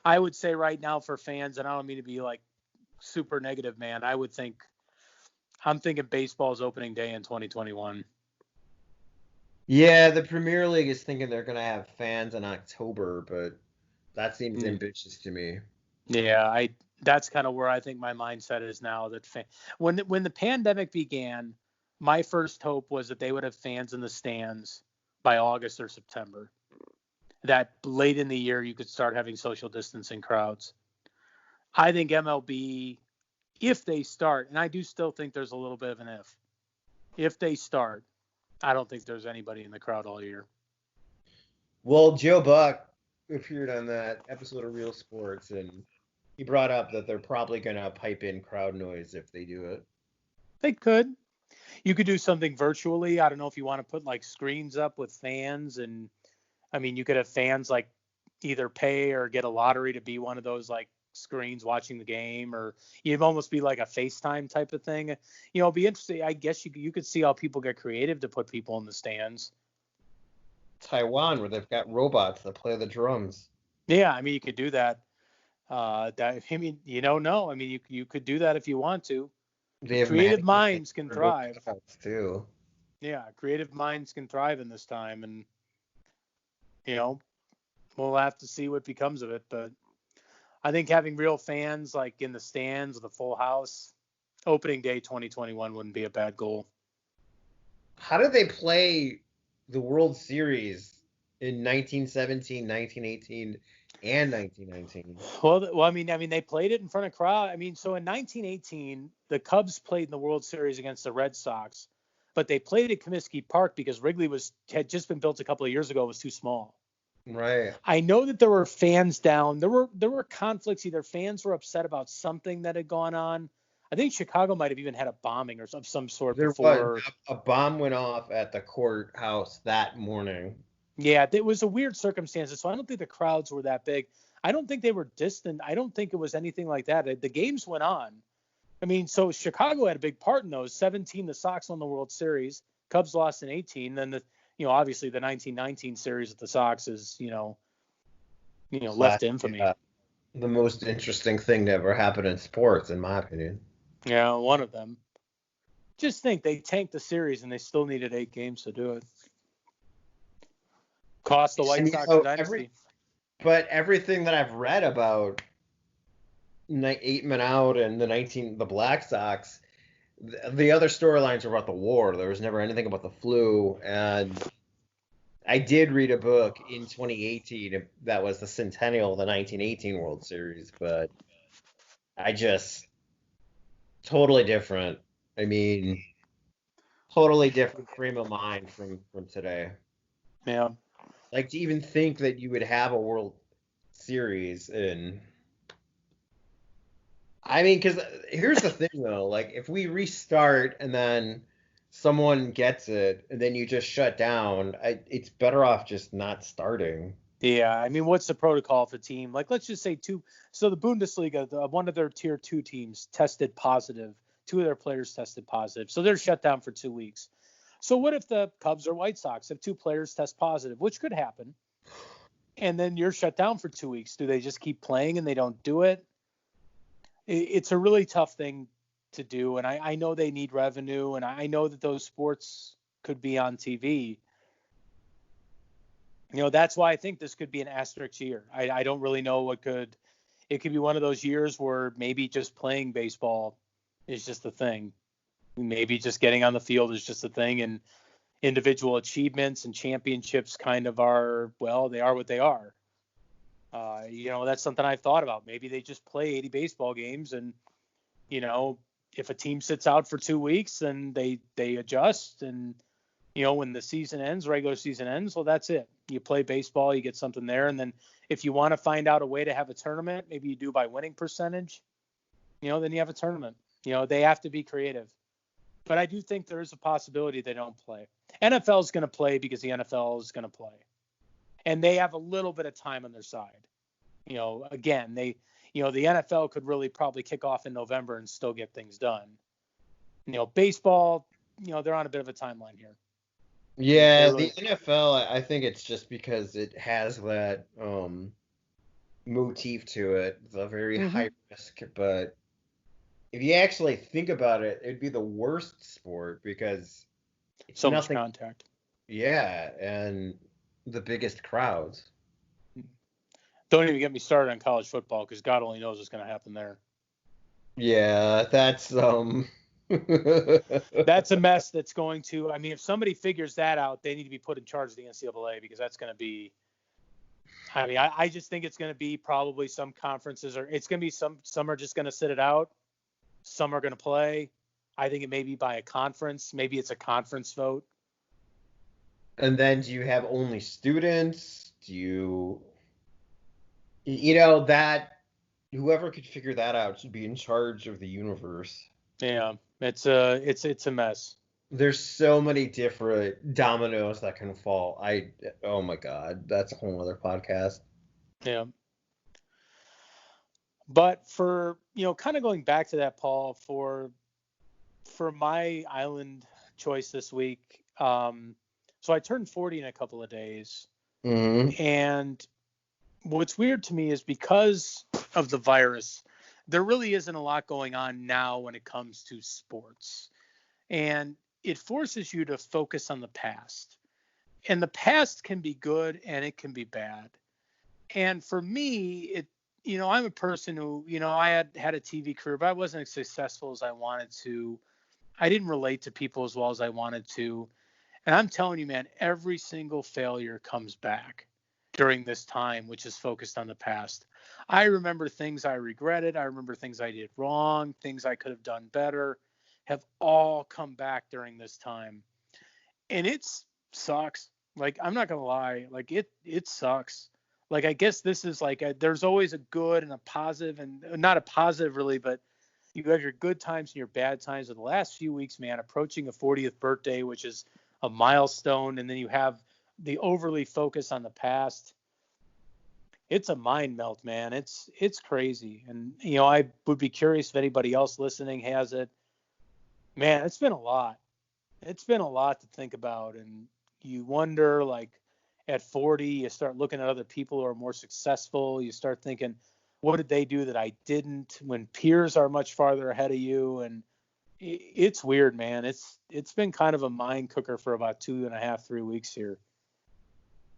I would say right now for fans, and I don't mean to be like super negative, man. I'm thinking baseball's opening day in 2021. Yeah, the Premier League is thinking they're going to have fans in October, but that seems ambitious to me. Yeah, that's kind of where I think my mindset is now. That when the pandemic began, my first hope was that they would have fans in the stands by August or September. That late in the year you could start having social distancing crowds. I think MLB, if they start, and I do still think there's a little bit of an if they start, I don't think there's anybody in the crowd all year. Well, Joe Buck appeared on that episode of Real Sports, and he brought up that they're probably going to pipe in crowd noise if they do it. They could. You could do something virtually. I don't know if you want to put like screens up with fans, and I mean, you could have fans like either pay or get a lottery to be one of those like screens watching the game, or you'd almost be like a FaceTime type of thing. It'd be interesting. I guess you could see how people get creative to put people in the stands. Taiwan, where they've got robots that play the drums. Yeah, I mean, you could do that. You don't know. I mean, you could do that if you want to. Creative minds can thrive. Too. Yeah, creative minds can thrive in this time, and we'll have to see what becomes of it. But I think having real fans like in the stands with a full house, opening day 2021 wouldn't be a bad goal. How did they play the World Series in 1917, 1918, and 1919? Well, I mean, they played it in front of crowd. I mean, so in 1918, the Cubs played in the World Series against the Red Sox, but they played at Comiskey Park because Wrigley had just been built a couple of years ago. It was too small. Right. I know that there were fans down. There were conflicts. Either fans were upset about something that had gone on. I think Chicago might have even had a bombing or of some sort before. A bomb went off at the courthouse that morning. Yeah, it was a weird circumstances. So I don't think the crowds were that big. I don't think they were distant. I don't think it was anything like that. The games went on. I mean, so Chicago had a big part in those. 17, the Sox won the World Series. Cubs lost in 18. Then obviously the 1919 series with the Sox is, left Class, infamy. yeah, the most interesting thing to ever happen in sports, in my opinion. Yeah, one of them. Just think they tanked the series and they still needed 8 games to do it. Cost the White And Sox a dynasty. but everything that I've read about 8 men out and the Black Sox, the other storylines were about the war. There was never anything about the flu. And I did read a book in 2018 that was the centennial of the 1918 World Series, but I just totally different. I mean, totally different frame of mind from today. Yeah. Like to even think that you would have a World Series in. I mean, because here's the thing though, like if we restart and then someone gets it and then you just shut down, it's better off just not starting. Yeah, I mean, what's the protocol if a team, like, let's just say two, so the Bundesliga, one of their tier 2 teams tested positive, 2 of their players tested positive, so they're shut down for 2 weeks. So what if the Cubs or White Sox have 2 players test positive, which could happen, and then you're shut down for 2 weeks? Do they just keep playing and they don't do it? It's a really tough thing to do, and I know they need revenue, and I know that those sports could be on TV. That's why I think this could be an asterisk year. I don't really know what could. It could be one of those years where maybe just playing baseball is just a thing. Maybe just getting on the field is just a thing, and individual achievements and championships kind of are, well, they are what they are. That's something I've thought about. Maybe they just play 80 baseball games, and if a team sits out for 2 weeks, then they adjust, and when the season ends, regular season ends, well, that's it. You play baseball, you get something there. And then if you want to find out a way to have a tournament, maybe you do by winning percentage, then you have a tournament. They have to be creative. But I do think there is a possibility they don't play. NFL is going to play because the NFL is going to play. And they have a little bit of time on their side. Again, the NFL could really probably kick off in November and still get things done. Baseball, they're on a bit of a timeline here. Yeah, really... the NFL, I think it's just because it has that motif to it, the very high risk. But if you actually think about it, it'd be the worst sport because it's so much nothing. contact. Yeah, and the biggest crowds. Don't even get me started on college football because God only knows what's going to happen there. Yeah, that's That's a mess that's going to, I mean, if somebody figures that out, they need to be put in charge of the NCAA because that's going to be, I mean, I just think it's going to be probably some conferences, or it's going to be some are just going to sit it out. Some are going to play. I think it may be by a conference. Maybe it's a conference vote. And then do you have only students? Do you, that whoever could figure that out should be in charge of the universe. Yeah, it's a mess. There's so many different dominoes that can fall. Oh my God, that's a whole other podcast. Yeah. But for, kind of going back to that, Paul, for my island choice this week, so I turned 40 in a couple of days. Mm-hmm. And what's weird to me is because of the virus, there really isn't a lot going on now when it comes to sports. And it forces you to focus on the past. And the past can be good and it can be bad. And for me, I'm a person who, I had a TV career, but I wasn't as successful as I wanted to. I didn't relate to people as well as I wanted to. And I'm telling you, man, every single failure comes back during this time, which is focused on the past. I remember things I regretted. I remember things I did wrong, things I could have done better, have all come back during this time. And it sucks. Like, I'm not going to lie. Like, it sucks. Like, I guess this is like, there's always a good and a positive, and not a positive really, but you have your good times and your bad times. Of the last few weeks, man, approaching a 40th birthday, which is a milestone, and then you have the overly focus on the past, it's a mind melt, man. It's crazy. And I would be curious if anybody else listening has it. Man, it's been a lot. It's been a lot to think about, and you wonder, like, at 40, you start looking at other people who are more successful. You start thinking, what did they do that I didn't? When peers are much farther ahead of you, and it's weird, man. It's been kind of a mind cooker for about 2.5, 3 weeks here.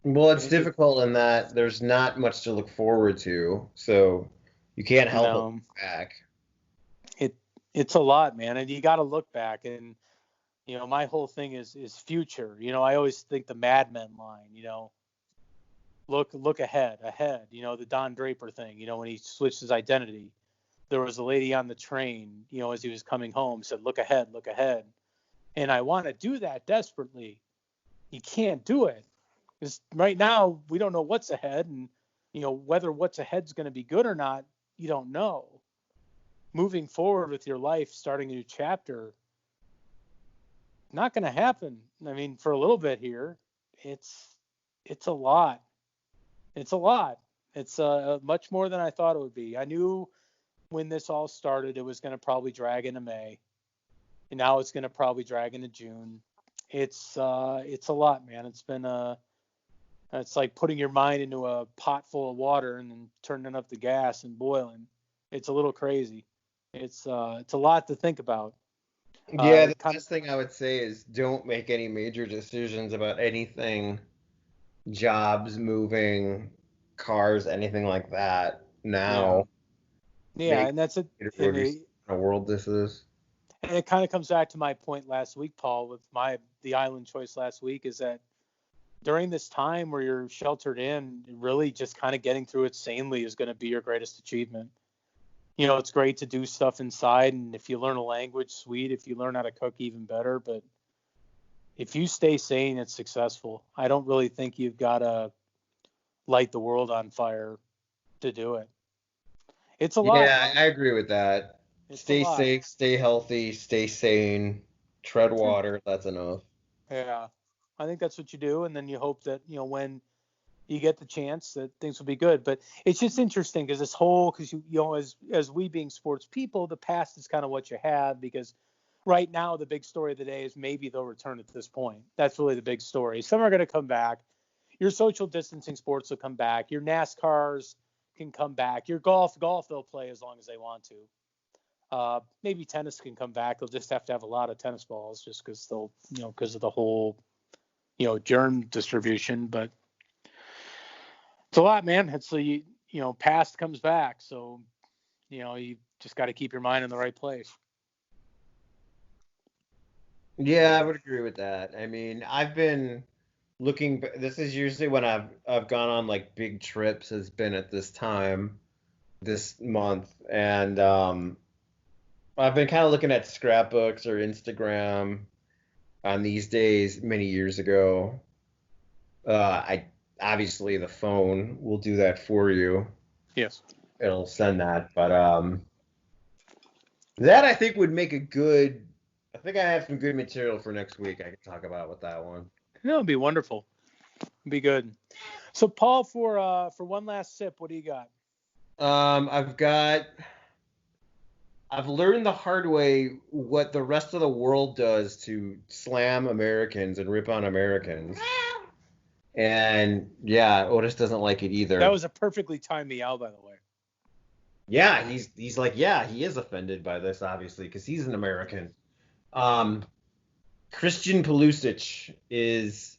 Well, it's difficult in that there's not much to look forward to, so you can't help but look back. It's a lot, man, and you got to look back. And my whole thing is future. I always think the Mad Men line. Look ahead. The Don Draper thing. When he switched his identity, there was a lady on the train. As he was coming home, said, "Look ahead, look ahead." And I want to do that desperately. You can't do it. Because right now we don't know what's ahead, and whether what's ahead's going to be good or not, you don't know. Moving forward with your life, starting a new chapter, not going to happen. I mean, for a little bit here, it's a lot. It's a lot. It's much more than I thought it would be. I knew when this all started, it was going to probably drag into May, and now it's going to probably drag into June. It's a lot, man. It's like putting your mind into a pot full of water and then turning up the gas and boiling. It's a little crazy. It's a lot to think about. Yeah, the best thing I would say is don't make any major decisions about anything, jobs, moving, cars, anything like that now. Yeah, and that's it. The world this is. And it kind of comes back to my point last week, Paul, with the island choice last week, is that during this time where you're sheltered in, really just kind of getting through it sanely is going to be your greatest achievement. It's great to do stuff inside, and if you learn a language, sweet. If you learn how to cook, even better. But if you stay sane, it's successful. I don't really think you've got to light the world on fire to do it. It's a lot. Yeah, I agree with that. Stay safe, stay healthy, stay sane, tread water. That's enough. Yeah, I think that's what you do, and then you hope that when you get the chance that things will be good. But it's just interesting because as we being sports people, the past is kind of what you have, because right now the big story of the day is maybe they'll return at this point. That's really the big story. Some are going to come back. Your social distancing sports will come back. Your NASCARs can come back. Your golf they'll play as long as they want to. Maybe tennis can come back. They'll just have to have a lot of tennis balls, just because because of the whole germ distribution. But it's a lot, man. It's past comes back, so you just got to keep your mind in the right place. Yeah, I would agree with that. I mean, I've been looking. This is usually when I've gone on like big trips. Has been at this time, this month, and I've been kind of looking at scrapbooks or Instagram on these days. Many years ago, I obviously the phone will do that for you. Yes, it'll send that, but that I think would make a good. I think I have some good material for next week. I can talk about with that one. It'd be wonderful. It'd be good. So, Paul, for one last sip, what do you got? I've learned the hard way what the rest of the world does to slam Americans and rip on Americans. And yeah, Otis doesn't like it either. That was a perfectly timed meow, by the way. Yeah, he's like, yeah, he is offended by this, obviously, because he's an American. Christian Pulisic is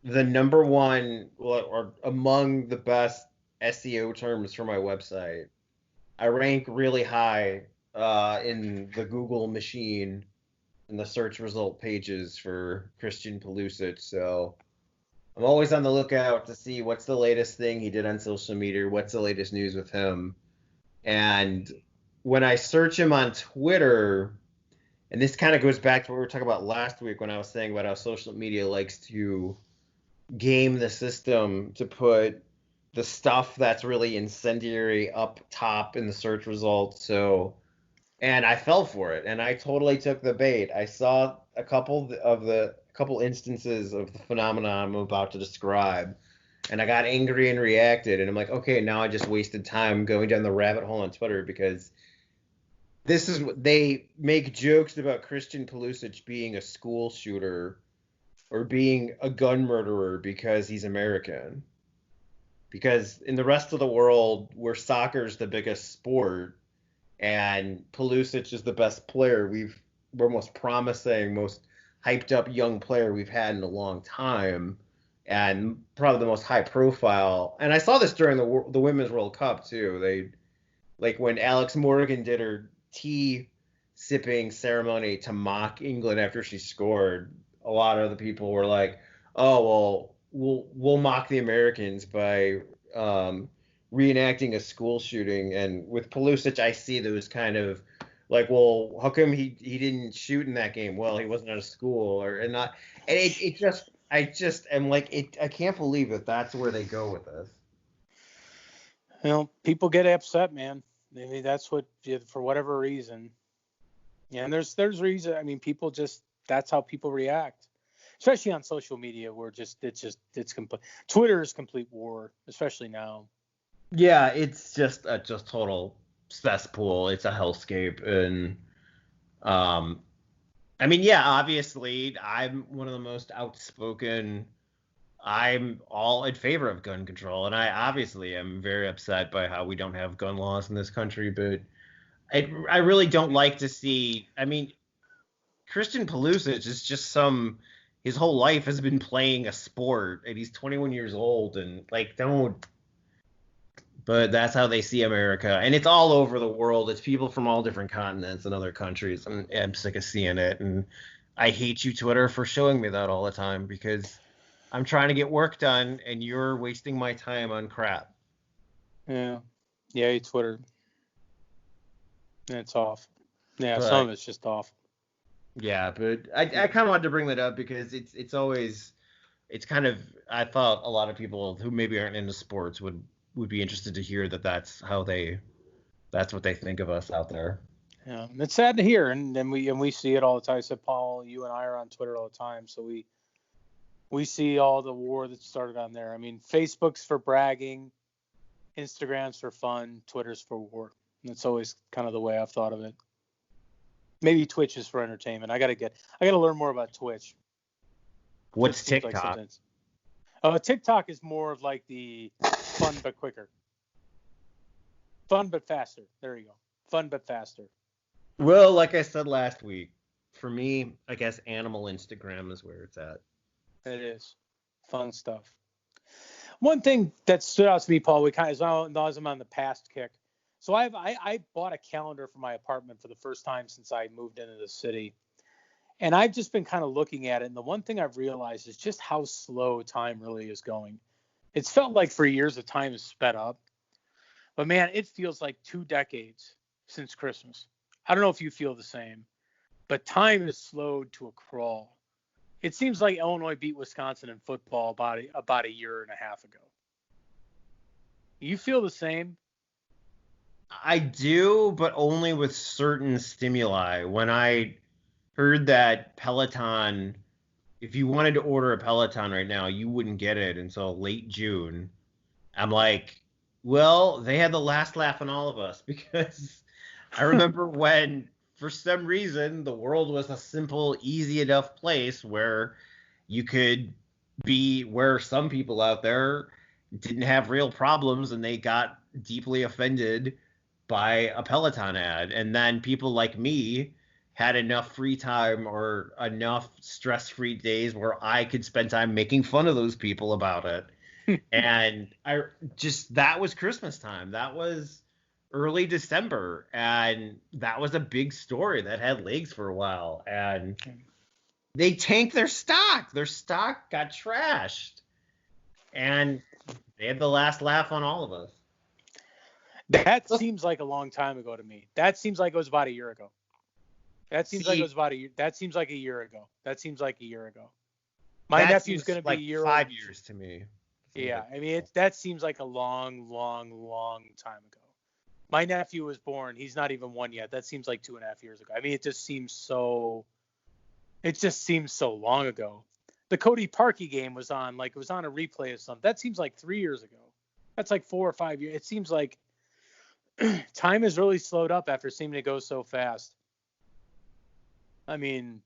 the number one, or among the best SEO terms for my website. I rank really high in the Google machine in the search result pages for Christian Pulisic. So I'm always on the lookout to see what's the latest thing he did on social media, what's the latest news with him. And when I search him on Twitter, and this kind of goes back to what we were talking about last week when I was saying about how social media likes to game the system to put the stuff that's really incendiary up top in the search results. And I fell for it, and I totally took the bait. I saw a couple of the couple instances of the phenomenon I'm about to describe, and I got angry and reacted, and I'm like, okay, now I just wasted time going down the rabbit hole on Twitter because this is they make jokes about Christian Pulisic being a school shooter or being a gun murderer because he's American. Because in the rest of the world, where soccer's the biggest sport and Pulisic is the best player, we're most promising, most hyped up young player we've had in a long time, and probably the most high profile. And I saw this during the Women's World Cup too. They like when Alex Morgan did her tea sipping ceremony to mock England after she scored. A lot of the people were like, "Oh well, we'll mock the Americans by reenacting a school shooting." And with Pulisic, I see those kind of like, well, how come he didn't shoot in that game? Well, he wasn't at a school or and not. And it just I just am like it. I can't believe that that's where they go with this. You know, people get upset, man. I mean, that's what, for whatever reason. Yeah, and there's reason. I mean, people just, that's how people react, especially on social media, where it's complete. Twitter is complete war, especially now. Yeah, it's just a just total cesspool. It's a hellscape, and um, I mean, yeah, obviously, I'm one of the most outspoken. I'm all in favor of gun control, and I obviously am very upset by how we don't have gun laws in this country. But I really don't like to see. I mean, Christian Pulisic is just some. His whole life has been playing a sport, and he's 21 years old, and like, don't. But that's how they see America, and it's all over the world. It's people from all different continents and other countries. I'm sick of seeing it, and I hate you, Twitter, for showing me that all the time because I'm trying to get work done, and you're wasting my time on crap. Yeah, yeah, Twitter. It's awful. Yeah, some But of it's just awful. yeah, but I kind of wanted to bring that up because it's always it's kind of I thought a lot of people who maybe aren't into sports would be interested to hear that that's what they think of us out there. Yeah, it's sad to hear, and we see it all the time. I said, Paul, you and I are on Twitter all the time, so we see all the war that started on there. I mean, Facebook's for bragging, Instagram's for fun, Twitter's for war. And it's always kind of the way I've thought of it. Maybe Twitch is for entertainment. I gotta learn more about Twitch. What's Just seems like TikTok? something. TikTok is more of like the fun but quicker, fun but faster. There you go, fun but faster. Well, like I said last week, for me, I guess animal Instagram is where it's at. It is fun stuff. One thing that stood out to me, Paul, we kind of, as I'm on the past kick. So I bought a calendar for my apartment for the first time since I moved into the city. And I've just been kind of looking at it. And the one thing I've realized is just how slow time really is going. It's felt like for years the time has sped up. But man, it feels like 2 decades since Christmas. I don't know if you feel the same, but time is slowed to a crawl. It seems like Illinois beat Wisconsin in football about a year and a half ago. You feel the same? I do, but only with certain stimuli. When I heard that Peloton, if you wanted to order a Peloton right now, you wouldn't get it until late June. I'm like, well, they had the last laugh on all of us because I remember when, for some reason, the world was a simple, easy enough place where you could be where some people out there didn't have real problems and they got deeply offended by a Peloton ad. And then people like me had enough free time or enough stress-free days where I could spend time making fun of those people about it. And I just that was Christmas time. That was early December, and that was a big story that had legs for a while. And they tanked their stock. Their stock got trashed, and they had the last laugh on all of us. That seems like a long time ago to me. That seems like it was about a year ago. That seems like it was about a year. That seems like a year ago. That seems like a year ago. My nephew's going to be like a year 5 years to me. Yeah, I mean, that seems like a long, long, long time ago. My nephew was born. He's not even one yet. That seems like 2.5 years ago. I mean, it just seems so It just seems so long ago. The Cody Parkey game was on, like it was on a replay of something. That seems like 3 years ago. That's like 4 or 5 years. It seems like time has really slowed up after seeming to go so fast. I mean,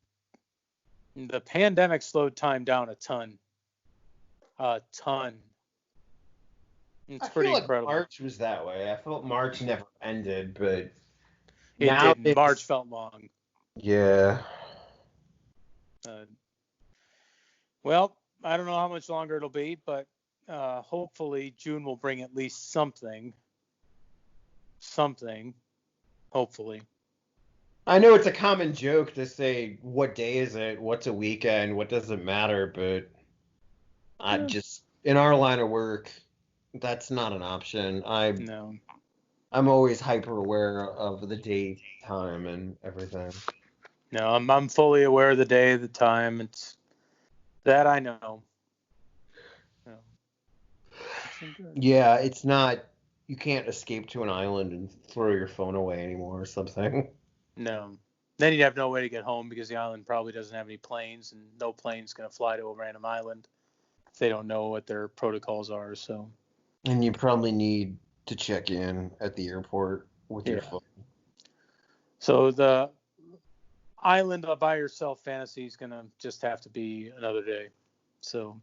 the pandemic slowed time down a ton. A ton. It's I feel pretty like incredible. March was that way. I felt March never ended, but It now didn't. March felt long. Yeah. Well, I don't know how much longer it'll be, but hopefully June will bring at least something. Something. Hopefully. I know it's a common joke to say, what day is it? What's a weekend? What does it matter? But I just, in our line of work, that's not an option. No. I'm always hyper aware of the date, time, and everything. No, I'm fully aware of the day, the time. It's that I know. No. Yeah, it's not. You can't escape to an island and throw your phone away anymore or something. No. Then you'd have no way to get home because the island probably doesn't have any planes, and no plane's going to fly to a random island if they don't know what their protocols are. So. And you probably need to check in at the airport with your phone. So the island by yourself fantasy is going to just have to be another day. So,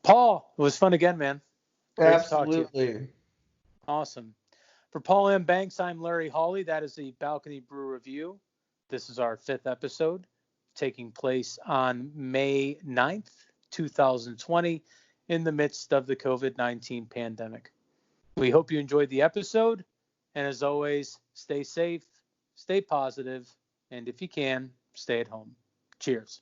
Paul, it was fun again, man. Great Absolutely. to talk to you. Awesome. For Paul M. Banks, I'm Larry Hawley. That is the Balcony Brew Review. This is our 5th episode, taking place on May 9th, 2020, in the midst of the COVID-19 pandemic. We hope you enjoyed the episode. And as always, stay safe, stay positive, and if you can, stay at home. Cheers.